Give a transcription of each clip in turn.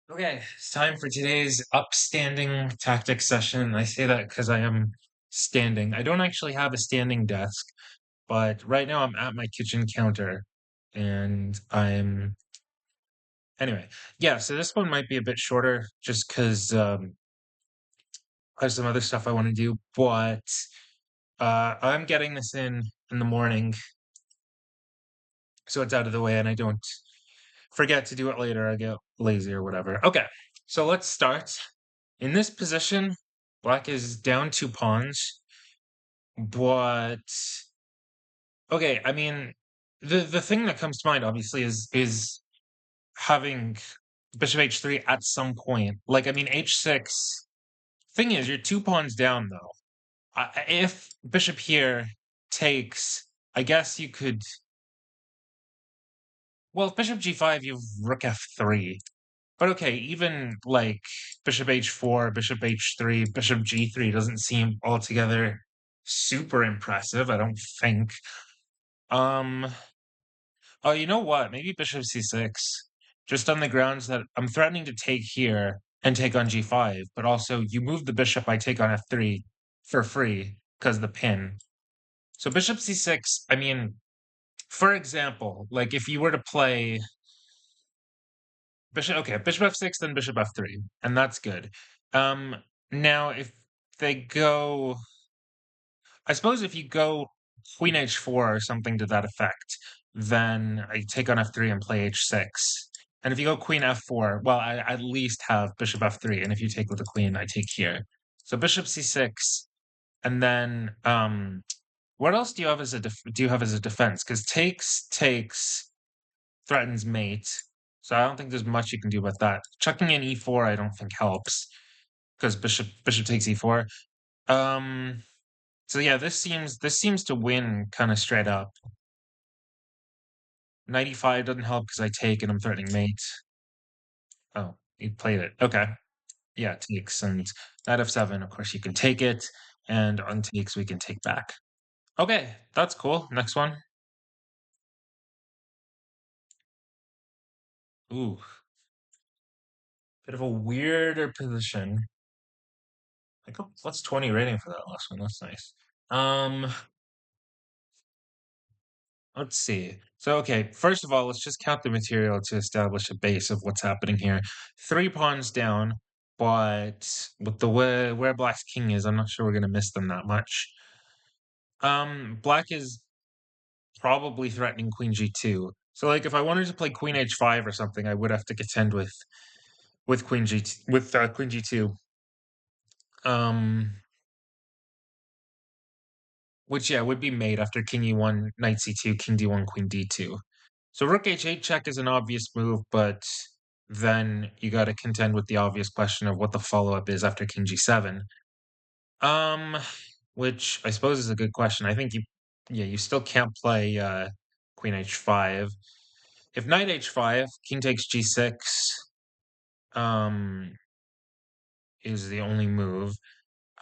Okay, it's time for today's upstanding tactics session. I say that because I am standing. I don't actually have a standing desk, but right now I'm at my kitchen counter and anyway, yeah, so this one might be a bit shorter just because I have some other stuff I want to do, but I'm getting this in the morning so it's out of the way and I don't forget to do it later. I get lazy or whatever. Okay, so let's start. In this position, black is down two pawns, but okay, I mean the thing that comes to mind obviously is having bishop h3 at some point. Like I mean h6. Thing is, you're two pawns down though. If bishop here takes, I guess you could. Well, if bishop g5, you've rook f3. But okay, even like bishop h4, bishop h3, bishop g3 doesn't seem altogether super impressive, I don't think. Um, oh, you know what? Maybe bishop c6, just on the grounds that I'm threatening to take here and take on g5, but also you move the bishop, I take on f3 for free because the pin. So bishop c6, I mean, for example, like if you were to play bishop, okay, bishop f6, then bishop f3, and that's good. Um, Now if they go, I suppose if you go queen h4 or something to that effect, then I take on f3 and play h6. And if you go queen f4, well, I at least have bishop f3, and if you take with the queen, I take here. So bishop c6, and then what else do you have as a defense? Because takes threatens mate. So I don't think there's much you can do about that. Chucking in e4, I don't think helps because bishop takes e4. Um, so yeah, this seems to win kind of straight up. Knight e5 doesn't help because I take and I'm threatening mate. Oh, he played it. Okay, yeah, takes and knight f7. Of course, you can take it, and on takes we can take back. Okay, that's cool. Next one. Ooh, bit of a weirder position. I got plus 20 rating for that last one. That's nice. Um, let's see. So, okay, first of all, let's just count the material to establish a base of what's happening here. Three pawns down, but with the way where Black's king is, I'm not sure we're gonna miss them that much. Black is probably threatening queen g2. So, like, if I wanted to play queen h5 or something, I would have to contend with queen g2. Um, which yeah would be made after king e1, knight c2, king d1, queen d2. So rook h8 check is an obvious move, but then you got to contend with the obvious question of what the follow-up is after king g7. Um, which I suppose is a good question. I think you still can't play queen h5. If knight h5, king takes g6, um, is the only move.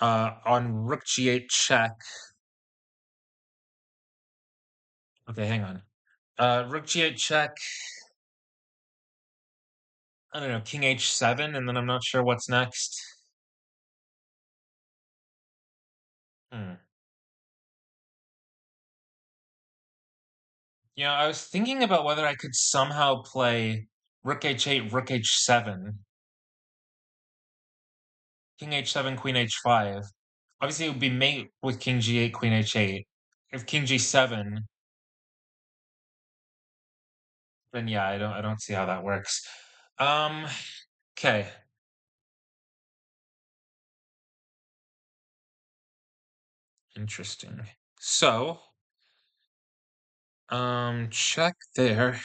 On rook g8 check. Okay, hang on. Rook g8 check. I don't know, king h7, and then I'm not sure what's next. Hmm. Yeah, I was thinking about whether I could somehow play rook h8, rook h7, king h7, queen h5. Obviously, it would be mate with king g8, queen h8. If king g7, then yeah, I don't see how that works. Um, okay, interesting. So, check there.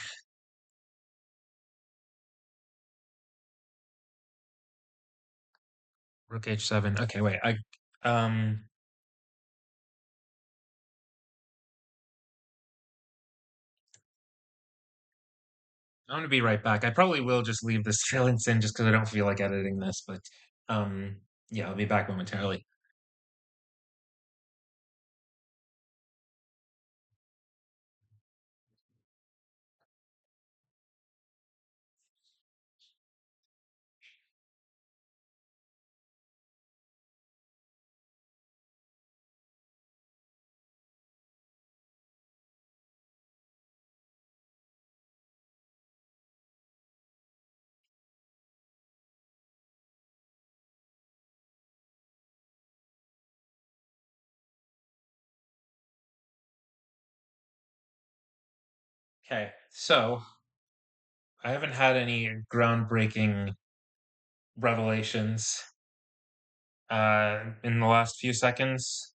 Rook h7. Okay, wait. Um I'm gonna be right back. I probably will just leave this silence in just because I don't feel like editing this, but um yeah, I'll be back momentarily. Okay, so I haven't had any groundbreaking revelations in the last few seconds.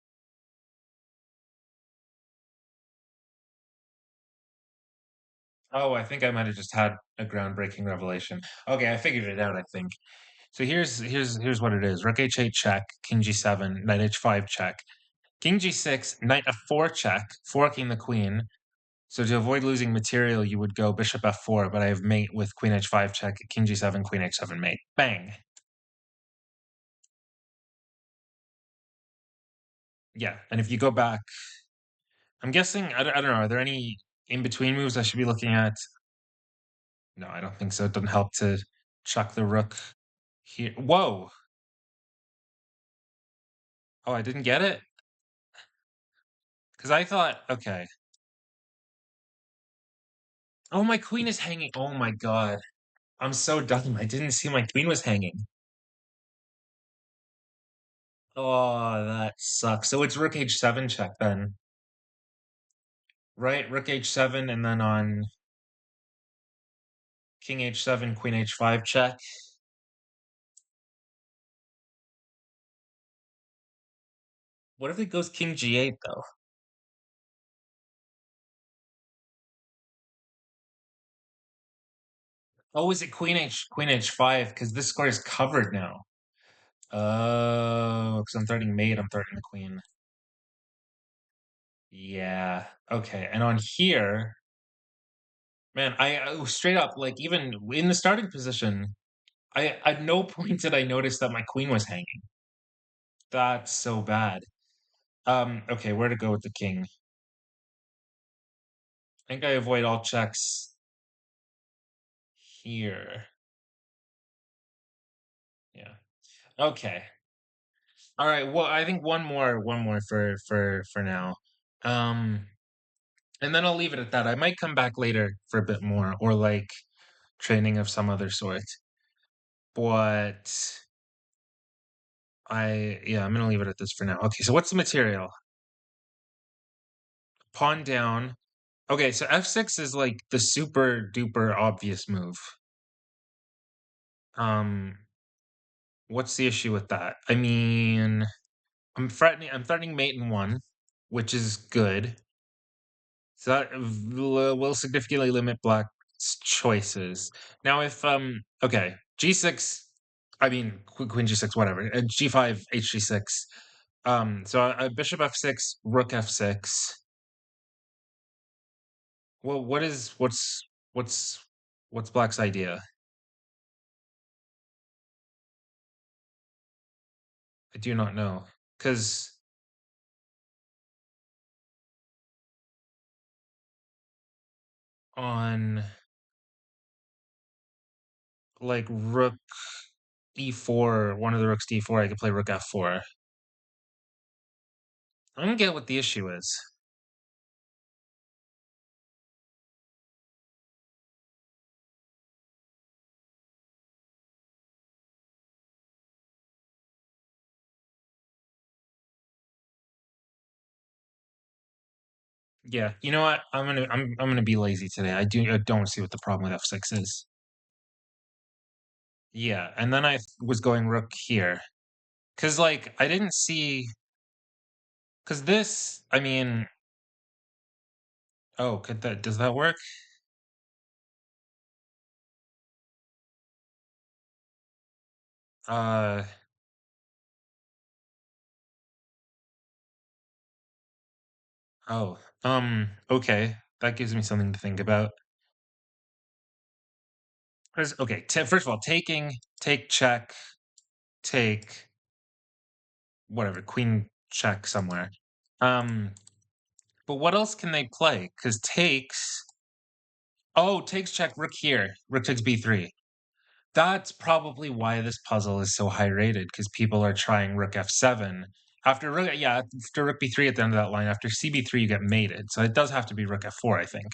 Oh, I think I might have just had a groundbreaking revelation. Okay, I figured it out, I think. So here's what it is. Rook h8 check, king g7, knight h5 check, king g6, knight f4 check, forking the queen. So to avoid losing material, you would go bishop f4, but I have mate with queen h5 check, king g7, queen h7 mate. Bang. Yeah, and if you go back, I'm guessing, I don't know, are there any in-between moves I should be looking at? No, I don't think so. It doesn't help to chuck the rook here. Whoa! Oh, I didn't get it? Because I thought, okay. Oh, my queen is hanging. Oh my god. I'm so dumb. I didn't see my queen was hanging. Oh, that sucks. So it's rook h7 check then, right? Rook h7 and then on king h7, queen h5 check. What if it goes king g8 though? Oh, is it queen h5? Because this square is covered now. Oh, because I'm threatening mate, I'm threatening the queen. Yeah. Okay. And on here, man, straight up, like even in the starting position, I at no point did I notice that my queen was hanging. That's so bad. Okay, where to go with the king? I think I avoid all checks here. Yeah. Okay. All right. Well, I think one more for now. Um, and then I'll leave it at that. I might come back later for a bit more, or like training of some other sort. But yeah, I'm gonna leave it at this for now. Okay, so what's the material? Pawn down. Okay, so f6 is like the super duper obvious move. Um, what's the issue with that? I mean, I'm threatening mate in one, which is good. So that will significantly limit black's choices. Now, if okay, g6, I mean queen g6, whatever, g5, hg6. So bishop f6, rook f6. Well, what's what's black's idea? I do not know because on like rook e4, one of the rooks d4, I could play rook f4. I don't get what the issue is. Yeah, you know what? I'm gonna be lazy today. I don't see what the problem with f6 is. Yeah, and then was going rook here because like I didn't see because this. I mean, oh, could that does that work? Uh, oh, okay, that gives me something to think about. Okay, first of all, take check, take whatever, queen check somewhere. Um, but what else can they play? Because takes. Oh, takes check, rook here. Rook takes b3. That's probably why this puzzle is so high rated, because people are trying rook f7. After rook b3 at the end of that line, after cb3 you get mated. So it does have to be rook f4, I think.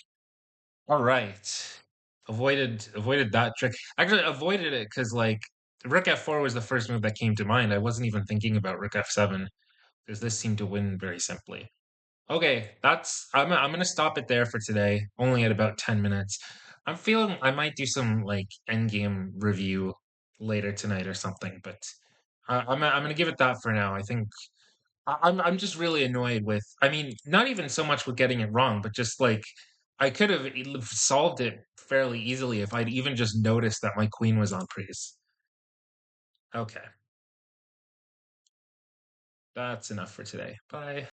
All right. Avoided that trick. Actually, avoided it because like rook f4 was the first move that came to mind. I wasn't even thinking about rook f7 because this seemed to win very simply. Okay, I'm gonna stop it there for today. Only at about 10 minutes. I'm feeling I might do some like endgame review later tonight or something, but I'm gonna give it that for now. I think I'm just really annoyed with. I mean, not even so much with getting it wrong, but just like I could have solved it fairly easily if I'd even just noticed that my queen was on Pries. Okay, that's enough for today. Bye.